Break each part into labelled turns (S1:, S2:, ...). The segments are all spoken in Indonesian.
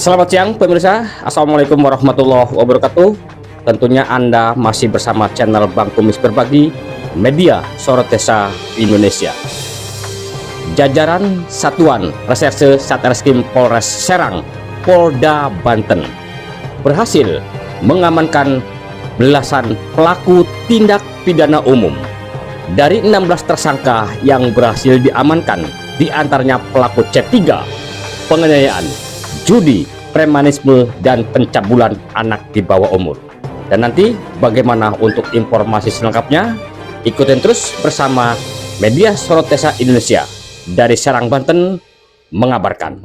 S1: Selamat siang pemirsa, Assalamualaikum warahmatullahi wabarakatuh. Tentunya Anda masih bersama channel Bang Kumis Berbagi, media sorot desa Indonesia. Jajaran Satuan Reserse Satreskrim Polres Serang, Polda Banten berhasil mengamankan belasan pelaku tindak pidana umum. Dari 16 tersangka yang berhasil diamankan, diantaranya pelaku C3, penganiayaan, judi, premanisme, dan pencabulan anak di bawah umur. Dan nanti bagaimana untuk informasi selengkapnya, ikutin terus bersama media sorot desa Indonesia dari Serang, Banten mengabarkan.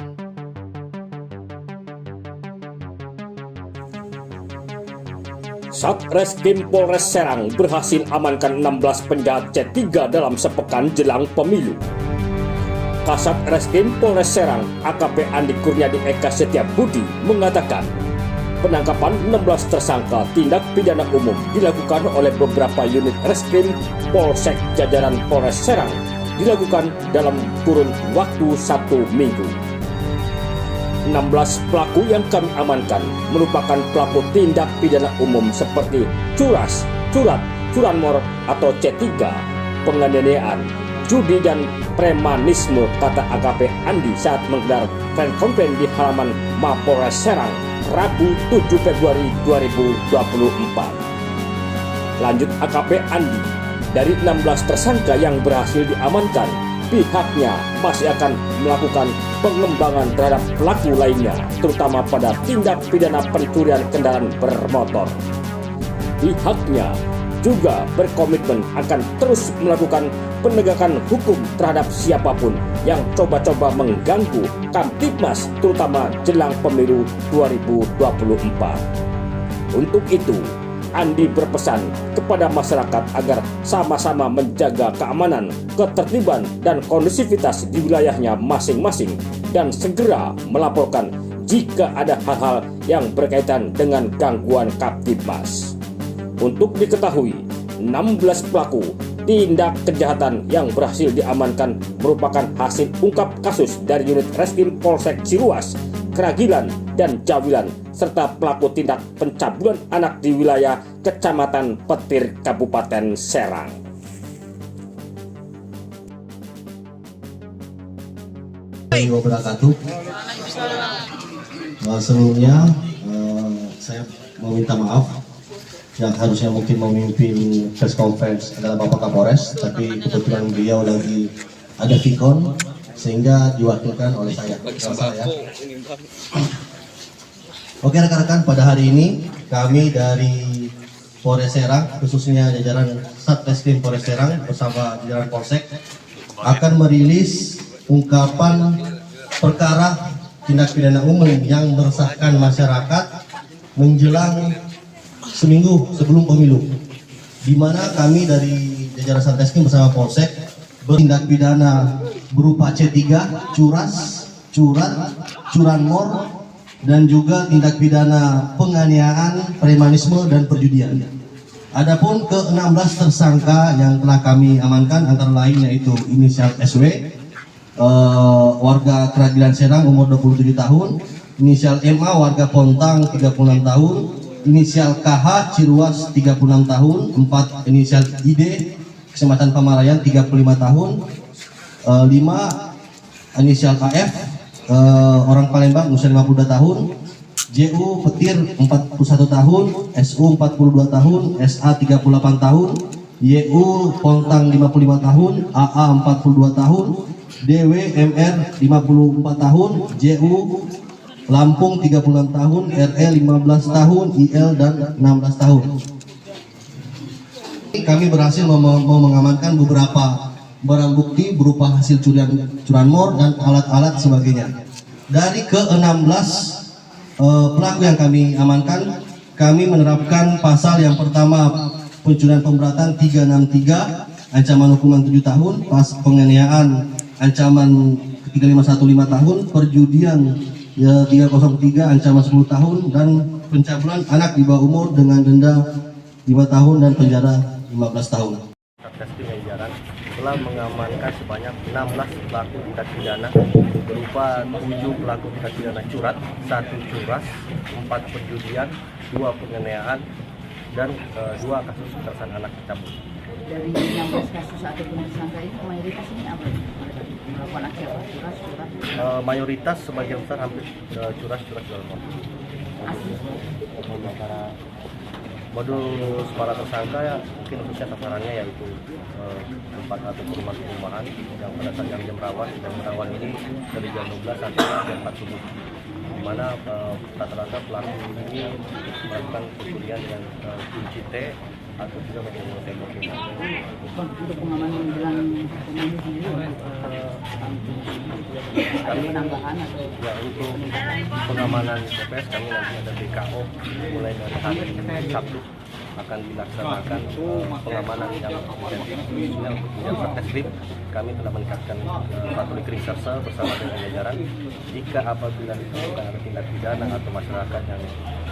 S1: Satreskrim Polres Serang berhasil amankan 16 penjahat C3 dalam sepekan jelang pemilu. Kasat Reskrim Polres Serang AKP Andi Kurniadi Eka Setiabudi mengatakan penangkapan 16 tersangka tindak pidana umum dilakukan oleh beberapa unit Reskrim Polsek jajaran Polres Serang dilakukan dalam kurun waktu 1 minggu. 16 pelaku yang kami amankan merupakan pelaku tindak pidana umum seperti curas, curat, curanmor atau C3, penganiayaan, judi dan premanisme, kata AKP Andi saat menggelar fan konferensi di halaman Mapolres Serang Rabu 7 Februari 2024. Lanjut AKP Andi, dari 16 tersangka yang berhasil diamankan, pihaknya masih akan melakukan pengembangan terhadap pelaku lainnya, terutama pada tindak pidana pencurian kendaraan bermotor. Pihaknya juga berkomitmen akan terus melakukan penegakan hukum terhadap siapapun yang coba-coba mengganggu Kamtibmas, terutama jelang pemilu 2024. Untuk itu, Andi berpesan kepada masyarakat agar sama-sama menjaga keamanan, ketertiban, dan kondusivitas di wilayahnya masing-masing dan segera melaporkan jika ada hal-hal yang berkaitan dengan gangguan Kamtibmas. Untuk diketahui, 16 pelaku tindak kejahatan yang berhasil diamankan merupakan hasil ungkap kasus dari unit Reskrim Polsek Ciruas, Keragilan, dan Jawilan, serta pelaku tindak pencabulan anak di wilayah Kecamatan Petir, Kabupaten Serang.
S2: Wabarakatuh. Sebelumnya saya mau minta maaf, yang harusnya mungkin memimpin press conference adalah Bapak Kapolres, tapi kebetulan beliau lagi ada vikon sehingga diwakilkan oleh saya. Oke rekan-rekan, pada hari ini kami dari Polres Serang, khususnya jajaran Satreskrim Polres Serang bersama jajaran Polsek akan merilis ungkapan perkara tindak pidana umum yang meresahkan masyarakat menjelang seminggu sebelum pemilu, di mana kami dari jajaran Satreskrim bersama Polsek bertindak pidana berupa C3, curas, curat, curanmor, dan juga tindak pidana penganiayaan, premanisme, dan perjudian. Adapun ke-16 tersangka yang telah kami amankan antara lain yaitu inisial SW, warga Keragilan Serang umur 27 tahun, inisial MA warga Pontang 36 tahun, inisial KH Ciruas 36 tahun, 4 inisial ID Kecamatan Pamarayan 35 tahun, 5 inisial AF orang Palembang usia 52 tahun, JU Petir 41 tahun, SU 42 tahun, SA 38 tahun, YU Pontang 55 tahun, AA 42 tahun, DW MR 54 tahun, JU Lampung 36 tahun, RE 15 tahun, IL dan 16 tahun. Kami berhasil mengamankan beberapa barang bukti berupa hasil curanmor dan alat-alat sebagainya. Dari ke-16 pelaku yang kami amankan, kami menerapkan pasal yang pertama pencurian pemberatan 363, ancaman hukuman 7 tahun, pas penganiayaan ancaman 3515 tahun, perjudian 303 ancaman 10 tahun, dan pencabulan anak di bawah umur dengan denda 5 tahun dan penjara 15 tahun.
S3: Satreskrim jajaran telah mengamankan sebanyak 16 pelaku tindak pidana berupa 7 pelaku tindak pidana curat, 1 curas, 4 perjudian, 2 penganiayaan, dan 2 kasus kekerasan anak cabul.
S4: Dari 16 kasus ataupun tersangka ini mayoritas ini apa? Melakukan aksi apa? Curas.
S3: Mayoritas sebagian besar hampir curas. Modus para tersangka ya mungkin khususnya sasarannya yaitu tempat atau perumahan yang pada saat jam rawan. Jam rawan ini dari jam 12 sampai jam 4 subuh, di mana rata-rata pelaku ini melakukan pencurian dengan kunci T atau juga menggunakan tembok.
S4: Untuk pengamanan menjelang pemilu sendiri ada penambahan atau
S3: ya, untuk pengamanan TPS kami nanti ada BKO mulai dari hari Sabtu akan dilaksanakan pengamanan yang intensif. Yang Satreskrim kami telah meningkatkan patroli reserse bersama dengan jajaran. Jika apabila ditemukan ada tindak pidana atau masyarakat yang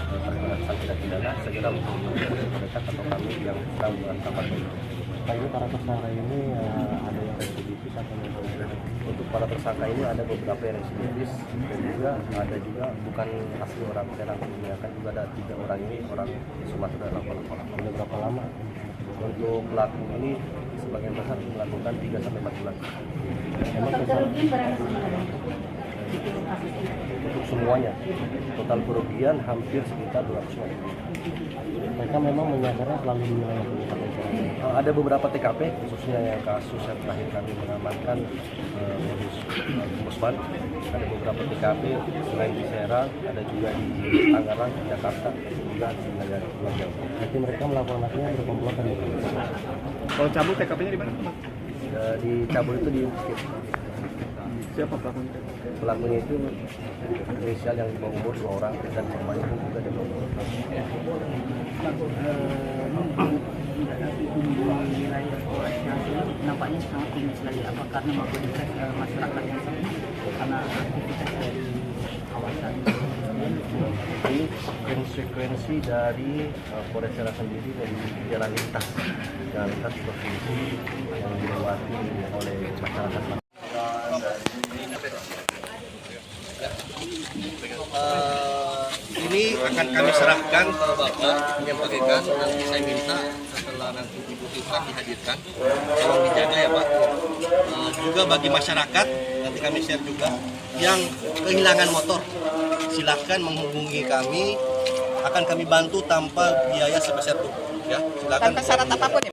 S3: terkena tindak pidana, segera menghubungi polisi terdekat atau kami yang sedang melakukan patroli.
S5: Ini para tersangka ini ada yang residivis atau yang
S3: untuk para tersangka ini ada beberapa yang residivis dan juga ada juga bukan asli orang Serang, kan juga ada 3 orang ini orang Sumatera dan Lampung.
S5: Sudah berapa lama?
S3: Untuk pelaku ini sebagian besar melakukan 3 sampai 4 bulan.
S4: total kerugian berapa sebenarnya?
S3: Untuk semuanya total kerugian hampir sekitar 200 juta.
S5: Mereka memang menyadarnya selalu di wilayah Kabupaten Serang.
S3: Ada beberapa TKP khususnya yang kasus yang terakhir kami mengamankan modus Musban. Ada beberapa TKP selain di Serang, ada juga di Tangerang, Jakarta, juga di wilayah Pulau Jawa.
S5: Berarti mereka melakukan aksinya berkomplotan ya?
S6: Kalau cabul TKP-nya di mana?
S3: Di Cabul itu di Bukit.
S6: Siapa pelakunya?
S3: Pelakunya itu inisial yang di bawah umur 2 orang dan korbannya pun juga di bawah umur.
S4: Nampaknya sangat tinggi sekali. Apa karena mobilitas masyarakat di sini karena aktivitas dari kawasan?
S3: Ini konsekuensi dari Polres Serang sendiri dari jalan lintas provinsi yang dilewati oleh masyarakat.
S7: Ini akan kami serahkan ke Bapak menyampaikan, nanti saya minta setelah nanti Ibu Tifah dihadirkan tolong dijaga ya Pak. Juga bagi masyarakat nanti kami share juga yang kehilangan motor silahkan menghubungi kami, akan kami bantu tanpa biaya sebesar itu ya, silakan.
S8: Tanpa syarat apapun ya?